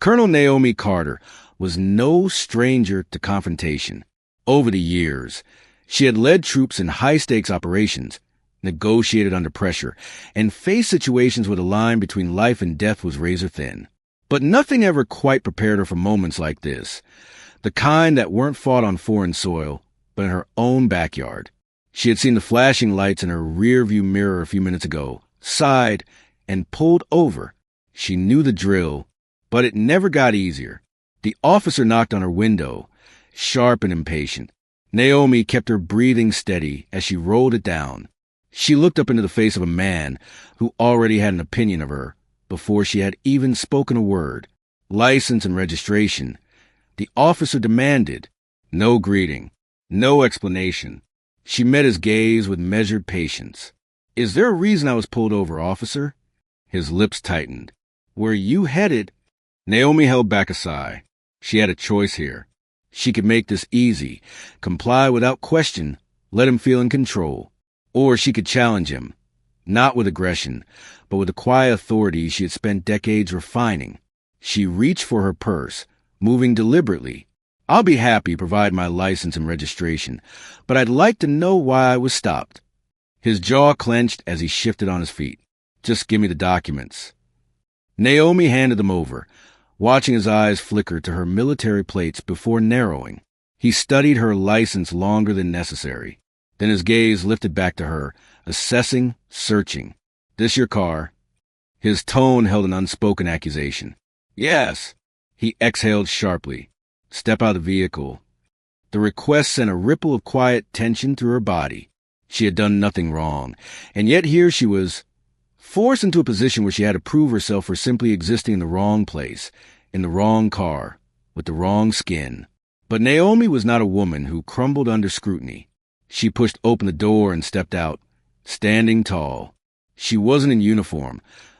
Colonel Naomi Carter was no stranger to confrontation. Over the years, she had led troops in high-stakes operations, negotiated under pressure, and faced situations where the line between life and death was razor-thin. But nothing ever quite prepared her for moments like this, the kind that weren't fought on foreign soil, but in her own backyard. She had seen the flashing lights in her rear-view mirror a few minutes ago, sighed, and pulled over. She knew the drill, but it never got easier. The officer knocked on her window, sharp and impatient. Naomi kept her breathing steady as she rolled it down. She looked up into the face of a man who already had an opinion of her before she had even spoken a word. License and registration. The officer demanded. No greeting. No explanation. She met his gaze with measured patience. "Is there a reason I was pulled over, officer?" His lips tightened. "Where you headed?" Naomi held back a sigh. She had a choice here. She could make this easy, comply without question, let him feel in control. Or she could challenge him, not with aggression, but with the quiet authority she had spent decades refining. She reached for her purse, moving deliberately. "I'll be happy to provide my license and registration, but I'd like to know why I was stopped." His jaw clenched as he shifted on his feet. "Just give me the documents." Naomi handed them over, watching his eyes flicker to her military plates before narrowing. He studied her license longer than necessary. Then his gaze lifted back to her, assessing, searching. "This your car?" His tone held an unspoken accusation. "Yes." He exhaled sharply. "Step out of the vehicle." The request sent a ripple of quiet tension through her body. She had done nothing wrong, and yet here she was, forced into a position where she had to prove herself for simply existing in the wrong place, in the wrong car, with the wrong skin. But Naomi was not a woman who crumbled under scrutiny. She pushed open the door and stepped out, standing tall. She wasn't in uniform,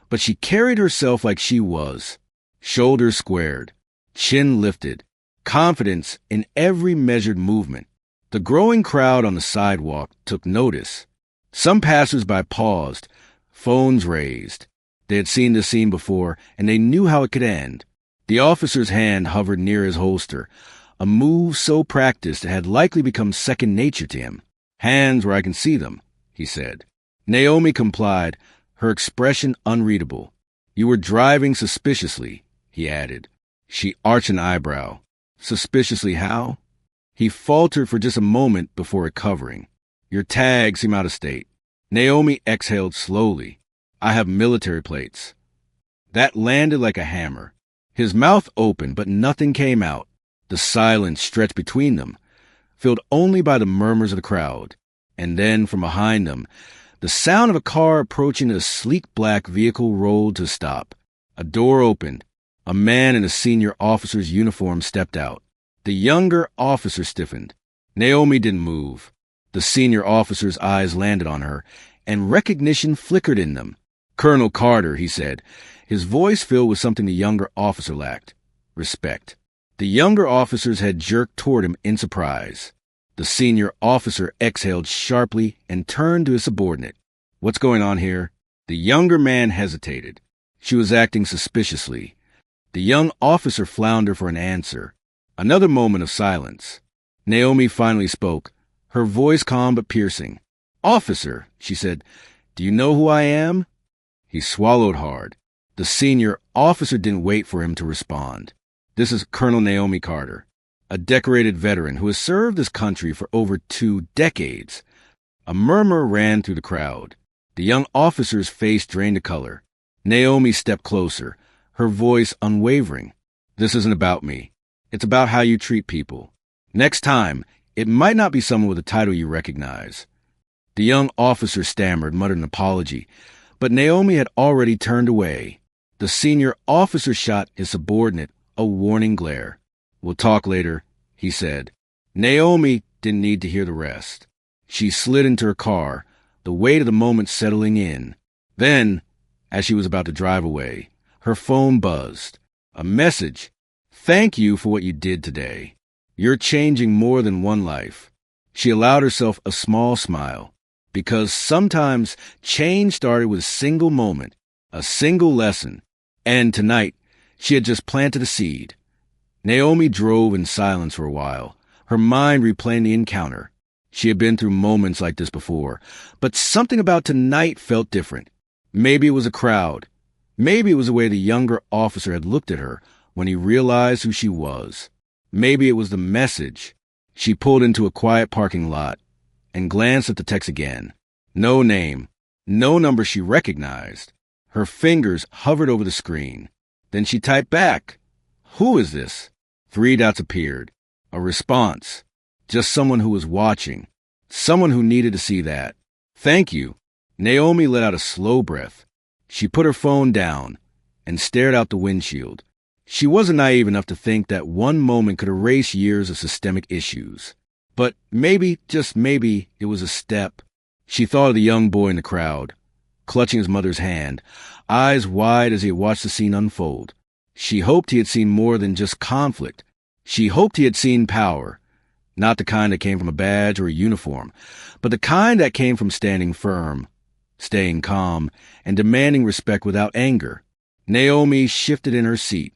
but she carried herself like she was. Shoulders squared, chin lifted, confidence in every measured movement. The growing crowd on the sidewalk took notice. Some passers-by paused, phones raised. They had seen this scene before, and they knew how it could end. The officer's hand hovered near his holster, a move so practiced it had likely become second nature to him. "Hands where I can see them," he said. Naomi complied, her expression unreadable. "You were driving suspiciously," he added. She arched an eyebrow. "Suspiciously how?" He faltered for just a moment before recovering. "Your tags seem out of state." Naomi exhaled slowly. "I have military plates." That landed like a hammer. His mouth opened, but nothing came out. The silence stretched between them, filled only by the murmurs of the crowd. And then, from behind them, the sound of a car approaching a sleek black vehicle rolled to a stop. A door opened. A man in a senior officer's uniform stepped out. The younger officer stiffened. Naomi didn't move. The senior officer's eyes landed on her, and recognition flickered in them. "Colonel Carter," he said, his voice filled with something the younger officer lacked: respect. The younger officers had jerked toward him in surprise. The senior officer exhaled sharply and turned to his subordinate. "What's going on here?" The younger man hesitated. She was acting suspiciously. The young officer floundered for an answer. Another moment of silence. Naomi finally spoke, her voice calm but piercing. "Officer," she said, "do you know who I am?" He swallowed hard. The senior officer didn't wait for him to respond. "This is Colonel Naomi Carter, a decorated veteran who has served this country for over 2 decades. A murmur ran through the crowd. The young officer's face drained to color. Naomi stepped closer, her voice unwavering. "This isn't about me. It's about how you treat people. Next time, it might not be someone with a title you recognize." The young officer stammered, muttered an apology, but Naomi had already turned away. The senior officer shot his subordinate a warning glare. "We'll talk later," he said. Naomi didn't need to hear the rest. She slid into her car, the weight of the moment settling in. Then, as she was about to drive away, her phone buzzed. A message. "Thank you for what you did today. You're changing more than one life." She allowed herself a small smile, because sometimes change started with a single moment, a single lesson. And tonight, She had just planted a seed. Naomi drove in silence for a while, her mind replaying the encounter. She had been through moments like this before, but something about tonight felt different. Maybe it was a crowd. Maybe it was the way the younger officer had looked at her when he realized who she was. Maybe it was the message. She pulled into a quiet parking lot and glanced at the text again. No name, no number she recognized. Her fingers hovered over the screen. Then she typed back, "Who is this?" 3 dots appeared. A response. Just someone who was watching. Someone who needed to see that. "Thank you." Naomi let out a slow breath. She put her phone down and stared out the windshield. She wasn't naive enough to think that one moment could erase years of systemic issues. But maybe, just maybe, it was a step. She thought of the young boy in the crowd, clutching his mother's hand, eyes wide as he had watched the scene unfold. She hoped he had seen more than just conflict. She hoped he had seen power, not the kind that came from a badge or a uniform, but the kind that came from standing firm, staying calm, and demanding respect without anger. Naomi shifted in her seat,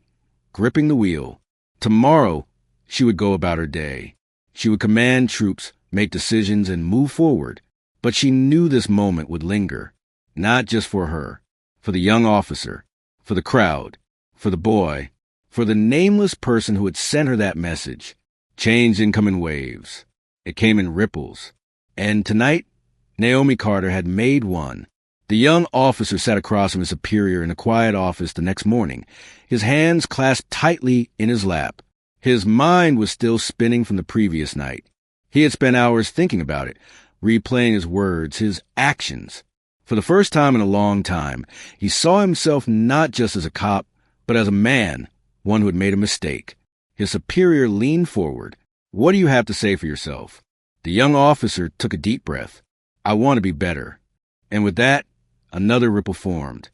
gripping the wheel. Tomorrow, she would go about her day. She would command troops, make decisions, and move forward. But she knew this moment would linger, not just for her, for the young officer, for the crowd, for the boy, for the nameless person who had sent her that message. Change didn't come in waves. It came in ripples. And tonight, Naomi Carter had made one. The young officer sat across from his superior in a quiet office the next morning, his hands clasped tightly in his lap. His mind was still spinning from the previous night. He had spent hours thinking about it, replaying his words, his actions. For the first time in a long time, he saw himself not just as a cop, but as a man, one who had made a mistake. His superior leaned forward. "What do you have to say for yourself?" The young officer took a deep breath. "I want to be better." And with that, another ripple formed.